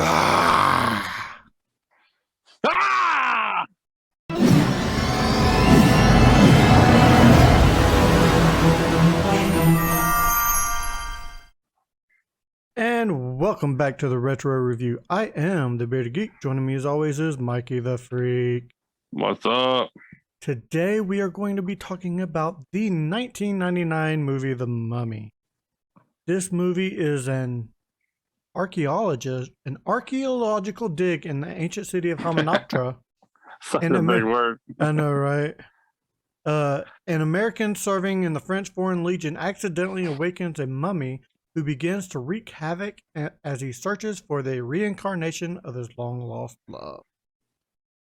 Ah! Ah! And welcome back to the Retro Review. I am the Bearded Geek. Joining me as always is Mikey the Freak. What's up? Today we are going to be talking about the 1999 movie The Mummy. This movie is an archaeological dig in the ancient city of Hamunaptra. Such a big word. I know, right? An American serving in the French Foreign Legion accidentally awakens a mummy who begins to wreak havoc as he searches for the reincarnation of his long-lost love.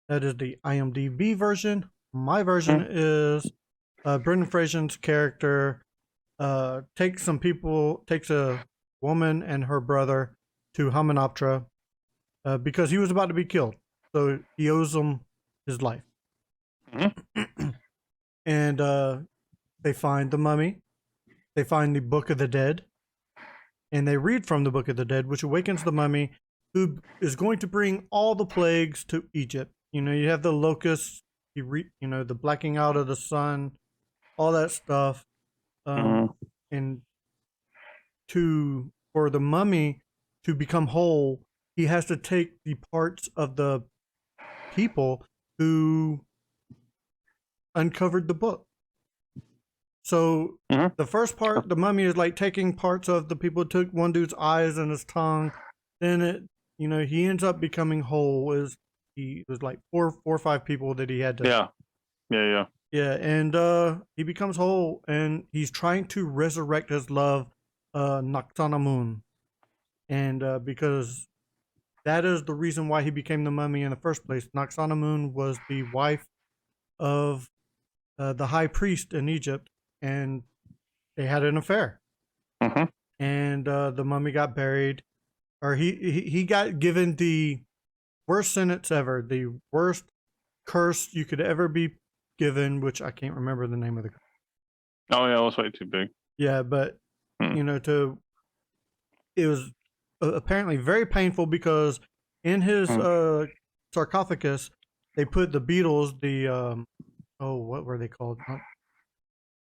That is the IMDb version. My version is Brendan Fraser's character takes a woman and her brother to Hamunaptra because he was about to be killed. So he owes them his life. And they find the mummy. They find the Book of the Dead. And they read from the Book of the Dead, which awakens the mummy, who is going to bring all the plagues to Egypt. You know, you have the locusts, the blacking out of the sun, all that stuff. And for the mummy to become whole, he has to take the parts of the people who uncovered the book. So the first part, the mummy is like taking parts of the people. Took one dude's eyes and his tongue. Then he ends up becoming whole. It was like four or five people that he had to. Yeah. And he becomes whole, and he's trying to resurrect his love, Naxanamun, and because that is the reason why he became the mummy in the first place. Naxanamun was the wife of the high priest in Egypt, and they had an affair. And the mummy got buried, or he got given the worst sentence ever, the worst curse you could ever be given, which I can't remember the name of the curse. Oh yeah, it was way too big. Yeah, but it was apparently very painful because in his sarcophagus they put the beetles, what were they called?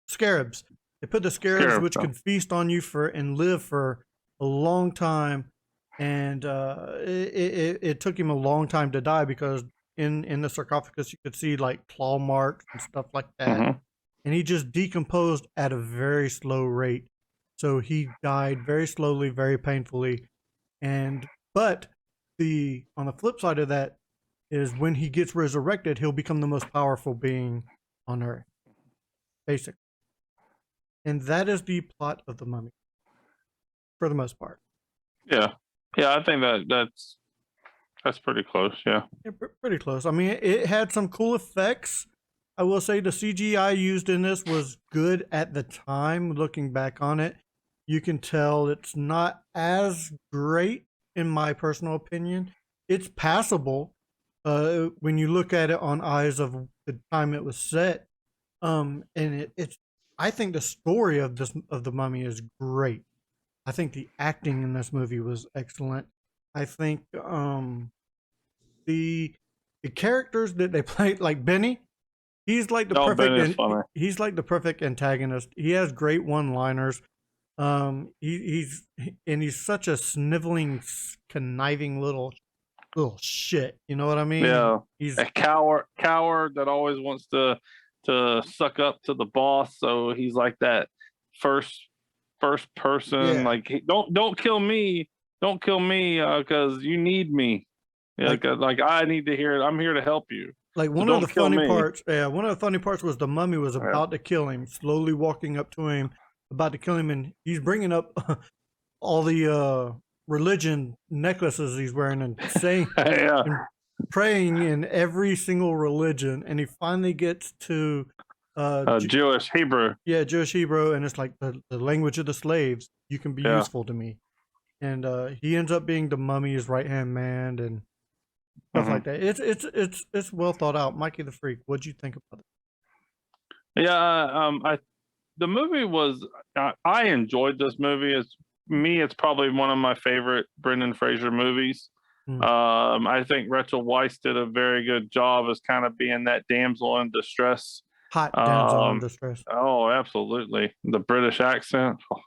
Scarabs. They put the scarabs, which can feast on you and live for a long time. And it took him a long time to die because in the sarcophagus you could see like claw marks and stuff like that. And he just decomposed at a very slow rate. So he died very slowly, very painfully. But on the flip side of that is when he gets resurrected, he'll become the most powerful being on Earth, basically. And that is the plot of The Mummy, for the most part. Yeah, I think that's pretty close. Yeah, pretty close. I mean, it had some cool effects. I will say the CGI used in this was good at the time. Looking back on it, you can tell it's not as great, in my personal opinion. It's passable when you look at it on eyes of the time it was set. And it's. I think the story of the Mummy is great. I think the acting in this movie was excellent. I think the characters that they played, like Benny, he's like the perfect antagonist. He has great one-liners. He's such a sniveling, conniving little shit. You know what I mean? Yeah, he's a coward that always wants to suck up to the boss. So he's like that first person. Like, don't kill me, because you need me. Yeah, like I need to hear it. I'm here to help you. Like one of the funny parts was the mummy was about to kill him, slowly walking up to him, about to kill him, and he's bringing up all the religion necklaces he's wearing and saying and praying in every single religion, and he finally gets to Jewish Hebrew. Yeah, Jewish Hebrew, and it's like the language of the slaves. You can be useful to me, and he ends up being the mummy's right hand man and stuff like that. It's well thought out. Mikey the Freak, what'd you think about it? Yeah, the movie was. I enjoyed this movie. It's probably one of my favorite Brendan Fraser movies. I think Rachel Weisz did a very good job as kind of being that damsel in distress. Hot damsel in distress. Oh, absolutely. The British accent. Oh,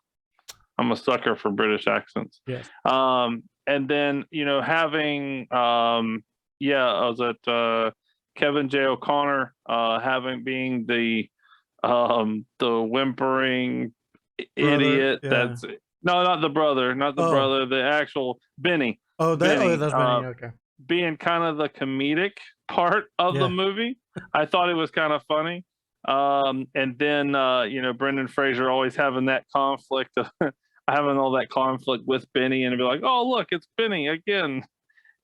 I'm a sucker for British accents. Yes. And then, having, I was at Kevin J. O'Connor, being the whimpering idiot. Yeah. That's no, not the brother, the actual Benny. That's Benny. Okay. Being kind of the comedic part of the movie, I thought it was kind of funny. And then Brendan Fraser always having that conflict of having all that conflict with Benny, and be like, oh look, it's Benny again,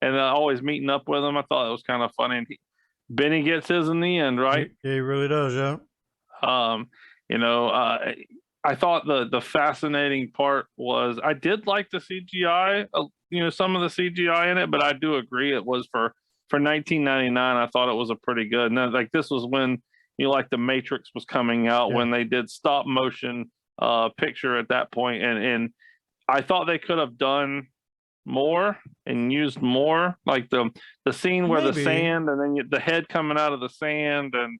and always meeting up with him. I thought it was kind of funny. And Benny gets his in the end, right? He really does, yeah. I thought the fascinating part was I did like the CGI, some of the CGI in it, but I do agree it was for 1999. I thought it was a pretty good. And then, like, this was when the Matrix was coming out, when they did stop motion picture at that point, and I thought they could have done more and used more, like the scene where the sand, and then the head coming out of the sand, and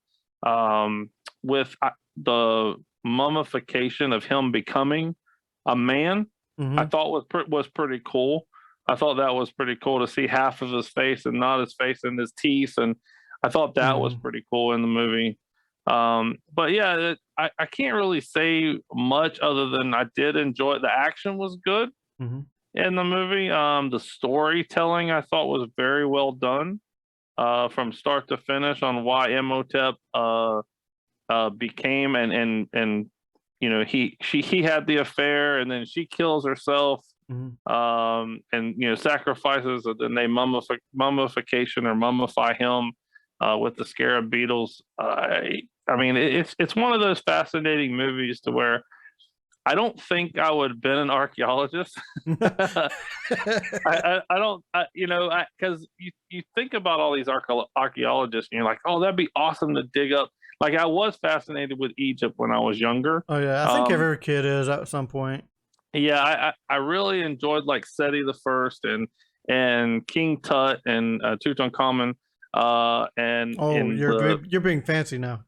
with the mummification of him becoming a man, I thought was pretty cool. I thought that was pretty cool to see half of his face and not his face and his teeth, and I thought that was pretty cool in the movie. But yeah, I can't really say much other than I did enjoy it. The action was good in the movie. The storytelling I thought was very well done, from start to finish, on why Imhotep became and he had the affair, and then she kills herself, and sacrifices, and then they mummification or mummify him with the scarab beetles. I mean, it's one of those fascinating movies to where I don't think I would have been an archaeologist. I don't, because you think about all these archaeologists, and you're like, oh, that'd be awesome to dig up. Like, I was fascinated with Egypt when I was younger. Oh yeah, I think every kid is at some point. Yeah, I really enjoyed, like, Seti the First and King Tut and Tutankhamun. You're being fancy now.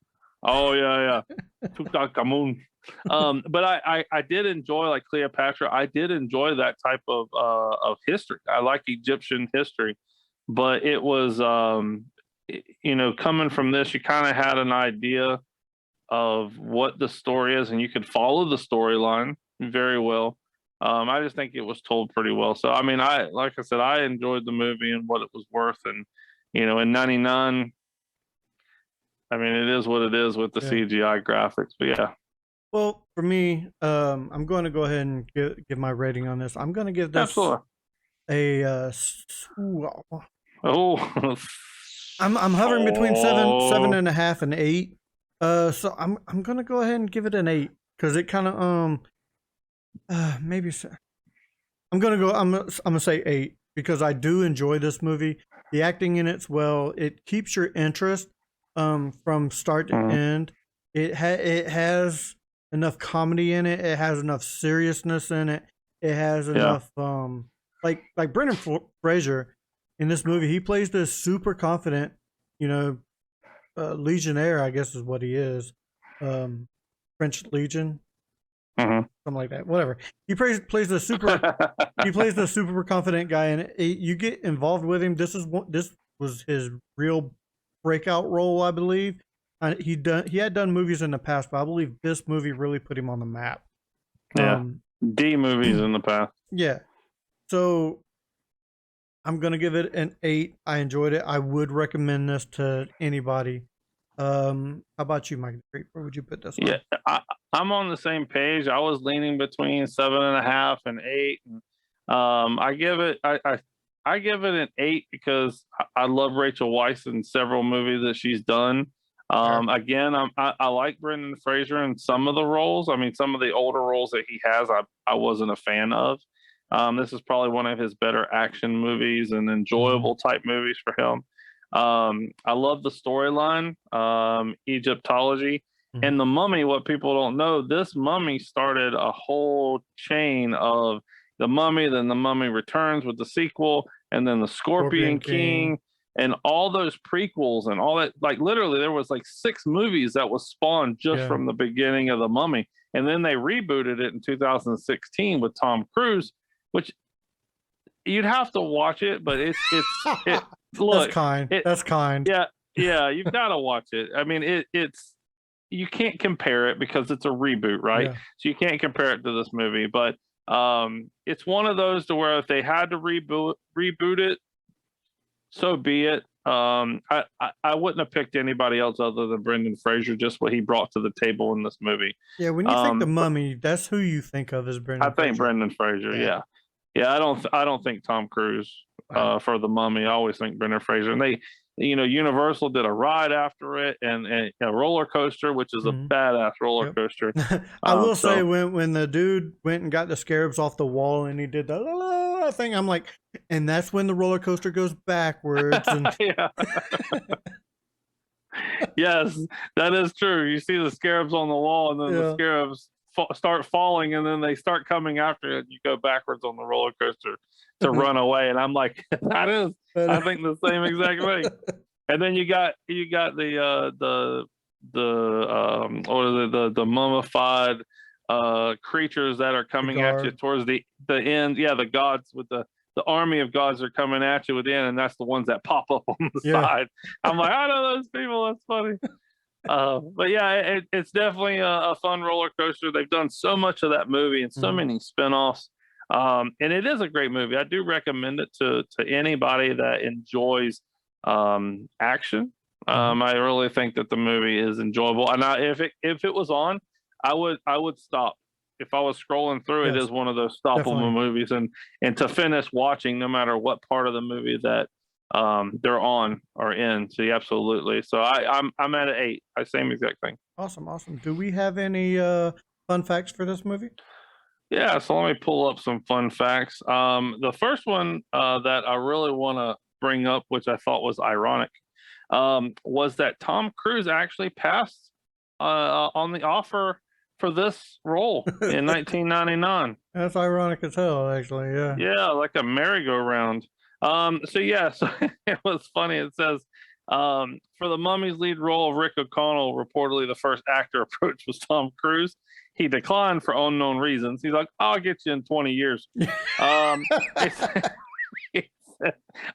Oh yeah, Tutankhamun. But I did enjoy, like, Cleopatra. I did enjoy that type of history. I like Egyptian history, but it was coming from this, you kind of had an idea of what the story is, and you could follow the storyline very well. I just think it was told pretty well. So I mean, like I said, I enjoyed the movie and what it was worth, and in '99. I mean, it is what it is with the CGI graphics, but yeah. Well, for me, I'm going to go ahead and give my rating on this. I'm going to give this I'm hovering between 7.5 and 8. So I'm going to go ahead and give it an 8, because it kind of maybe I'm gonna say 8, because I do enjoy this movie. The acting in it's well. It keeps your interest from start to end. It has enough comedy in it. It has enough seriousness in it. It has enough like Brendan Fraser in this movie. He plays this super confident, legionnaire, I guess is what he is. French Legion. Something like that. Whatever. He plays the super confident guy, and you get involved with him. This was his real breakout role, I believe. He had done movies in the past, but I believe this movie really put him on the map. Yeah, D movies in the past. Yeah. So I'm gonna give it an 8. I enjoyed it. I would recommend this to anybody. How about you, Mike? Where would you put this one? Yeah, I'm on the same page. I was leaning between 7.5 and 8. I give it an 8 because I love Rachel Weisz in several movies that she's done. Again, I like Brendan Fraser in some of the roles. I mean, some of the older roles that he has, I wasn't a fan of. This is probably one of his better action movies and enjoyable type movies for him. I love the storyline, Egyptology, and the Mummy. What people don't know, this Mummy started a whole chain of the Mummy, then the Mummy Returns with the sequel, and then the Scorpion King, and all those prequels and all that. Like literally, there was like 6 movies that was spawned just from the beginning of the Mummy, and then they rebooted it in 2016 with Tom Cruise, which you'd have to watch it, but it look, that's kind. Yeah, you've got to watch it. I mean, it's you can't compare it because it's a reboot, right? So you can't compare it to this movie, but it's one of those to where if they had to reboot it, so be it. I wouldn't have picked anybody else other than Brendan Fraser, just what he brought to the table in this movie. Yeah, when you think the Mummy, that's who you think of as Brendan Fraser. I think Brendan Fraser, yeah. I don't think Tom Cruise for the Mummy. I always think Brendan Fraser. And they, Universal did a ride after it and a roller coaster, which is a badass roller coaster. I will say when the dude went and got the scarabs off the wall and he did the la, la, la thing, I'm like, and that's when the roller coaster goes backwards. And Yes, that is true. You see the scarabs on the wall, and then the scarabs start falling, and then they start coming after it. You go backwards on the roller coaster to run away, and I'm like, that is. I think the same exact way. And then you got the mummified creatures that are coming at you towards the end. Yeah, the gods with the army of gods are coming at you with the end, and that's the ones that pop up on the side. I'm like, I know those people. That's funny. But yeah, it's definitely a fun roller coaster. They've done so much of that movie and so many spinoffs. And it is a great movie. I do recommend it to anybody that enjoys action. I really think that the movie is enjoyable. And if it was on, I would stop. If I was scrolling through, it is one of those stoppable movies, and to finish watching, no matter what part of the movie that they're on or in. So yeah, absolutely. So I'm at an 8. Same exact thing. Awesome. Do we have any fun facts for this movie? Yeah, so let me pull up some fun facts. The first one that I really want to bring up, which I thought was ironic, was that Tom Cruise actually passed on the offer for this role in 1999. That's ironic as hell, actually. Yeah, like a merry-go-round. So it was funny. It says, for the Mummy's lead role of Rick O'Connell, reportedly the first actor approached was Tom Cruise. He declined for unknown reasons. He's like, I'll get you in 20 years. I'll get the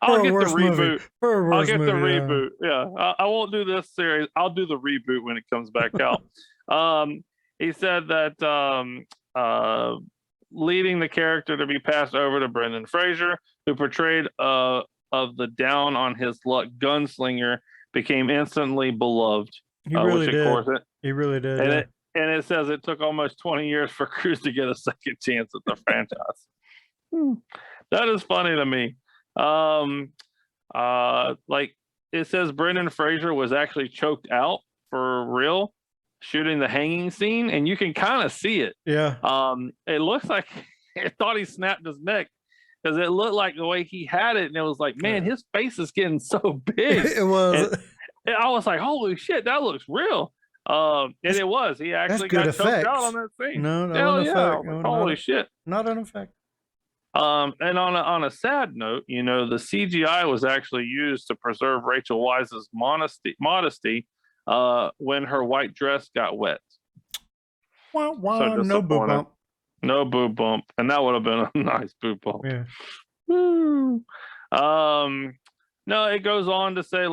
reboot. I'll get the reboot. Yeah. I won't do this series. I'll do the reboot when it comes back out. He said that leading the character to be passed over to Brendan Fraser, who portrayed of the down on his luck gunslinger, became instantly beloved. He really did. He really did. And it says it took almost 20 years for Cruise to get a second chance at the franchise. That is funny to me. Like it says Brendan Fraser was actually choked out for real shooting the hanging scene, and you can kind of see it. Yeah. It looks like I thought he snapped his neck because it looked like the way he had it, and it was like, man, his face is getting so big. It was. And I was like, holy shit, that looks real. And it was. He actually got choked out on that scene. Holy shit. Not an effect. And on a sad note, the CGI was actually used to preserve Rachel Weisz's modesty when her white dress got wet. So no boob bump. No boob bump. And that would have been a nice boob bump. Yeah. Woo. No, it goes on to say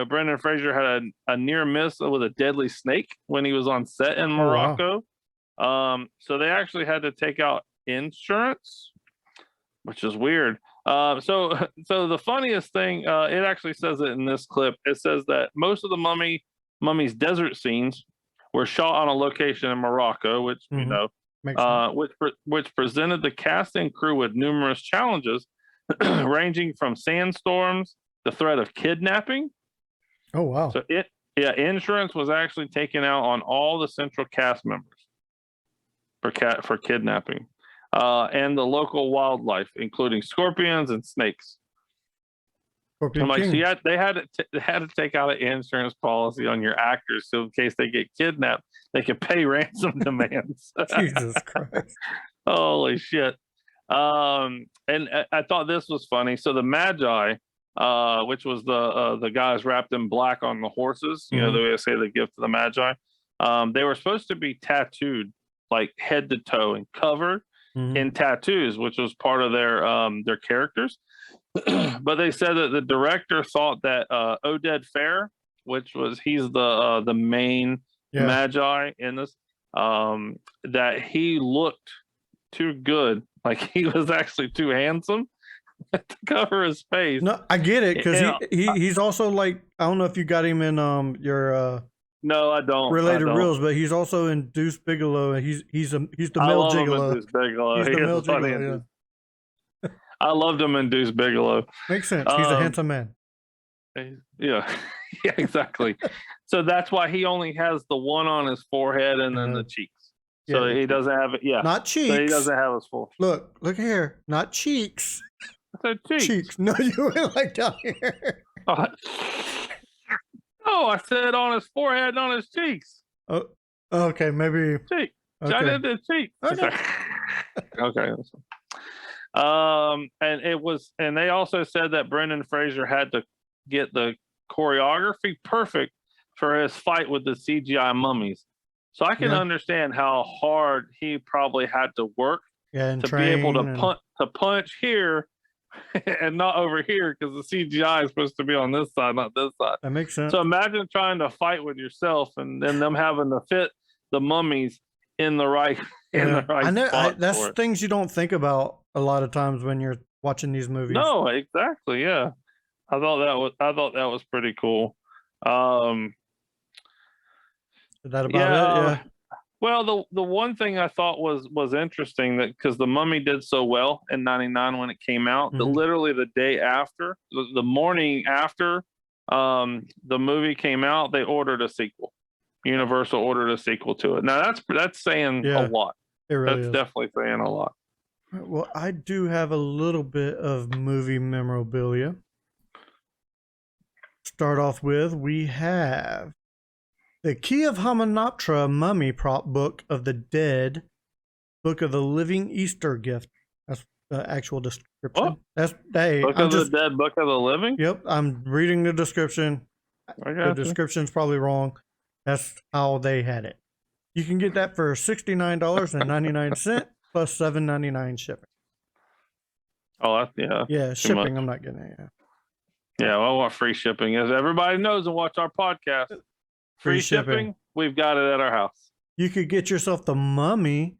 Brendan Fraser had a near miss with a deadly snake when he was on set in Morocco. Wow. So they actually had to take out insurance, which is weird. So the funniest thing, it actually says it in this clip. It says that most of the Mummy's desert scenes were shot on a location in Morocco, which which presented the cast and crew with numerous challenges, ranging from sandstorms, the threat of kidnapping. Oh wow! So insurance was actually taken out on all the central cast members for kidnapping, and the local wildlife, including scorpions and snakes. Scorpion so King. they had to take out an insurance policy on your actors, so in case they get kidnapped, they could pay ransom demands. Jesus Christ! Holy shit. And I thought this was funny. So the Magi, which was the guys wrapped in black on the horses, you know, the way they say the gift of the Magi, they were supposed to be tattooed like head to toe and covered in tattoos, which was part of their characters. But they said that the director thought that Oded Fair, which was he's the main Magi in this, that he looked too good, like he was actually too handsome to cover his face. No, I get it, because he's also like, I don't know if you got him in your no, I don't related reels, but he's also in Deuce Bigelow, and he's the I male love gigolo. him in Deuce Bigelow. He's the male gigolo. Yeah. I loved him in Deuce Bigelow. Makes sense. He's a handsome man. Yeah, yeah, exactly. So that's why he only has the one on his forehead and then the cheeks. So he doesn't have it. Yeah, not cheeks. So he doesn't have his full. Look here, not cheeks. I said cheeks. Cheeks. No, you went like down here. Oh, I said on his forehead and on his cheeks. Oh, okay, maybe. Cheek. Okay. I did the cheek. Okay. Okay. And they also said that Brendan Fraser had to get the choreography perfect for his fight with the CGI mummies. So I can understand how hard he probably had to work to be able to punch here and not over here, because the CGI is supposed to be on this side, not this side. That makes sense. So imagine trying to fight with yourself and then them having to fit the mummies in the right I know that's things you don't think about a lot of times when you're watching these movies. No, exactly. Yeah, I thought that was pretty cool. Is that about it? Yeah. Well, the one thing I thought was interesting, that because the Mummy did so well in '99 when it came out, that literally the day after, the morning after the movie came out, they ordered a sequel. Universal ordered a sequel to it. Now that's saying a lot. It really is. Definitely saying a lot. Well, I do have a little bit of movie memorabilia. Start off with, we have the Key of Hamunaptra Mummy Prop Book of the Dead, Book of the Living Easter Gift. That's the actual description. What? That's Book of the Dead, Book of the Living? Yep, I'm reading the description. The description's probably wrong. That's how they had it. You can get that for $69.99 plus $7.99 shipping. Oh, that's, yeah, shipping. I'm not getting it. Yeah, well, I want free shipping. As everybody knows and watch our podcast, free shipping, we've got it at our house. You could get yourself the Mummy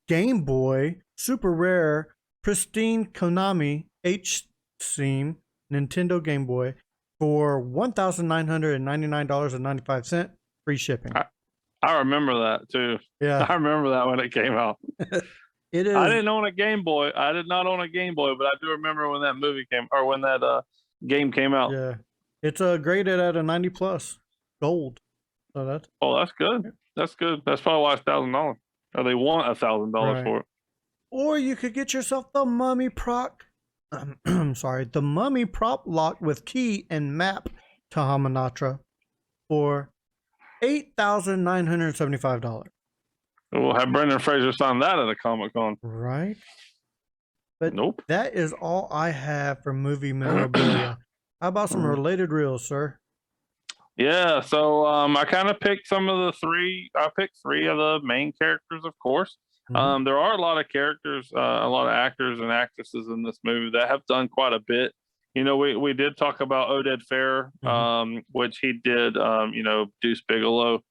Game Boy Super Rare Pristine Konami H-Scene Nintendo Game Boy for $1,999.95. Free shipping. I remember that too. Yeah, I remember that when it came out. It is. I didn't own a Game Boy. I did not own a Game Boy, but I do remember when that movie came, or when that game came out. Yeah, it's graded at a 90 plus gold. So that's good. That's good. That's probably why it's $1,000. Or they want $1,000 for it. Or you could get yourself the Mummy Prop. The Mummy Prop Lock with key and map to Hamunaptra for $8,975. We'll have Brendan Fraser sign that at a Comic-Con. Right. But nope. That is all I have for movie memorabilia. How about some related reels, sir? Yeah, so I kind of picked some of the three. I picked three of the main characters, of course. There are a lot of characters, a lot of actors and actresses in this movie that have done quite a bit. You know, we did talk about Oded Fair, which he did, Deuce Bigelow.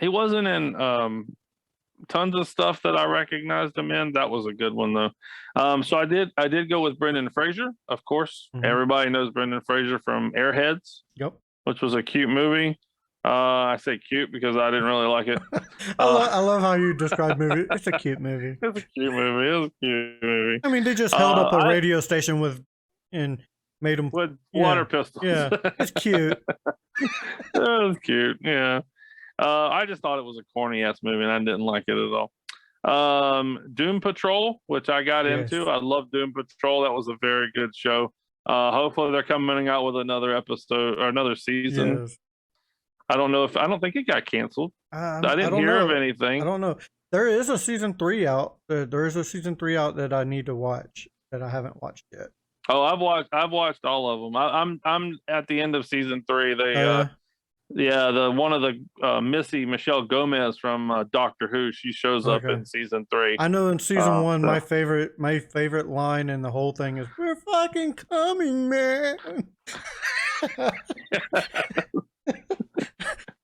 He wasn't in tons of stuff that I recognized him in. That was a good one though. So I did go with Brendan Fraser, of course. Everybody knows Brendan Fraser from Airheads, which was a cute movie. I say cute because I didn't really like it. I love how you describe movie. It's a cute movie. It's a cute movie. It was a cute movie. I mean, they just held up a radio station and made them with water pistols. Yeah, it's cute. It was cute. Yeah. I just thought it was a corny ass movie and I didn't like it at all. Doom Patrol, which I got into. I love Doom Patrol. That was a very good show. Hopefully they're coming out with another episode or another season. I don't think it got canceled. I didn't hear of anything. I don't know. There is a season 3 out. There is a season 3 out that I need to watch that I haven't watched yet. Oh, I've watched all of them. I'm at the end of season 3. Yeah. The one of the Michelle Gomez from Doctor Who. She shows up Okay. in season 3. I know in season 1, so- my favorite line in the whole thing is "We're fucking coming, man."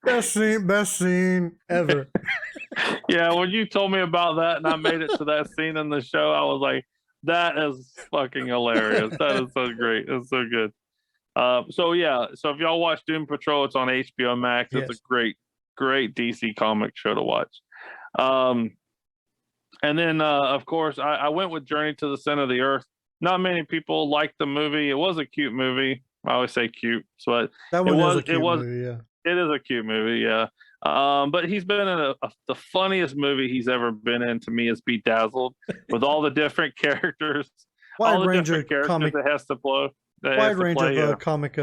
best scene ever. Yeah, when you told me about that and I made it to that scene in the show, I was like, that is fucking hilarious. That is so great. It's so good. So if y'all watch Doom Patrol, it's on HBO Max. It's Yes. a great DC comic show to watch. And then of course I went with Journey to the Center of the Earth. Not many people liked the movie. It was a cute movie. I always say cute, but That one is a cute movie, yeah. It is a cute movie, yeah. But he's been in the funniest movie he's ever been in to me is Bedazzled, with all the different characters, all the different characters that has to play. Wide range of comic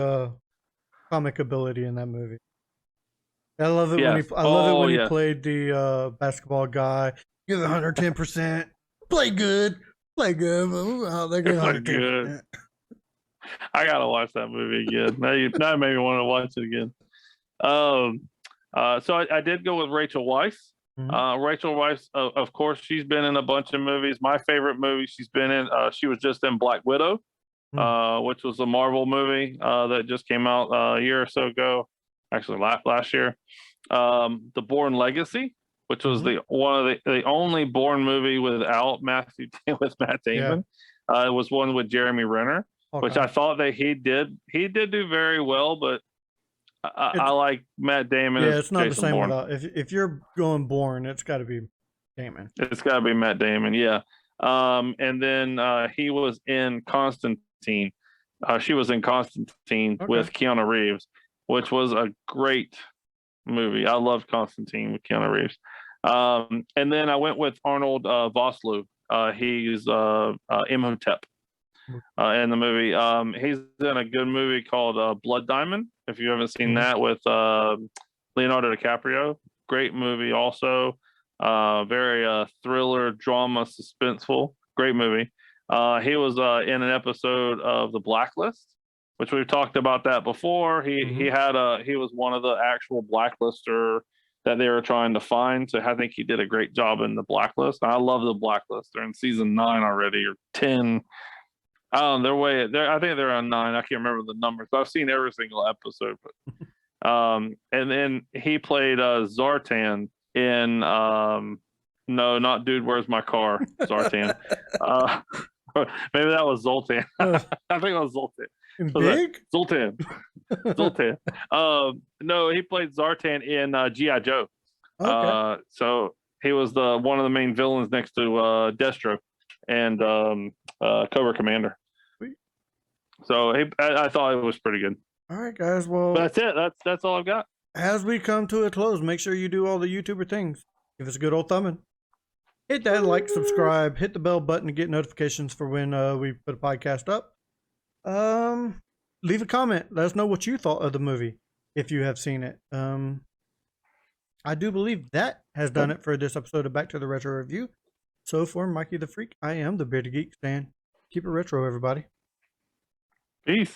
ability in that movie. I love it when he played the basketball guy. Give 110%. Play good. Play good. Oh, they're good. I gotta watch that movie again. Now made me want to watch it again. So I did go with Rachel Weisz. Mm-hmm. Rachel Weisz, of course, she's been in a bunch of movies. My favorite movie she's been in, she was just in Black Widow, which was a Marvel movie that just came out a year or so ago, actually last year. The Bourne Legacy, which was the only Bourne movie without Matt Damon. Yeah. It was one with Jeremy Renner, which I thought that he did do very well, but I like Matt Damon. Yeah, it's not Jason the same Bourne. without. If you're going Bourne, it's got to be Damon. It's got to be Matt Damon, yeah. And then he was in Constantine. She was in Constantine with Keanu Reeves, which was a great movie. I loved Constantine with Keanu Reeves. And then I went with Arnold Vosloo. He's Imhotep in the movie. He's in a good movie called Blood Diamond. If you haven't seen that with Leonardo DiCaprio, great movie also. Very thriller, drama, suspenseful. Great movie. He was in an episode of The Blacklist, which we've talked about that before. He was one of the actual blacklister that they were trying to find. So I think he did a great job in The Blacklist. I love The Blacklist. They're in season 9 already, or 10. I think they're on 9. I can't remember the numbers, but I've seen every single episode. But, and then he played Zartan in no, not Dude, Where's My Car? Zartan. Maybe that was Zoltan. I think it was Zoltan. Big? Zoltan. No, he played Zartan in G.I. Joe. Okay. So he was one of the main villains next to Destro and Cobra Commander. Sweet. So I thought it was pretty good. All right, guys. Well, but that's it. That's all I've got. As we come to a close, make sure you do all the YouTuber things. Give us a good old thumbing. Hit that like, subscribe, hit the bell button to get notifications for when we put a podcast up. Leave a comment. Let us know what you thought of the movie if you have seen it. I do believe that has done it for this episode of Back to the Retro Review. So for Mikey the Freak, I am the Bearded Geek. Stan, keep it retro, everybody. Peace.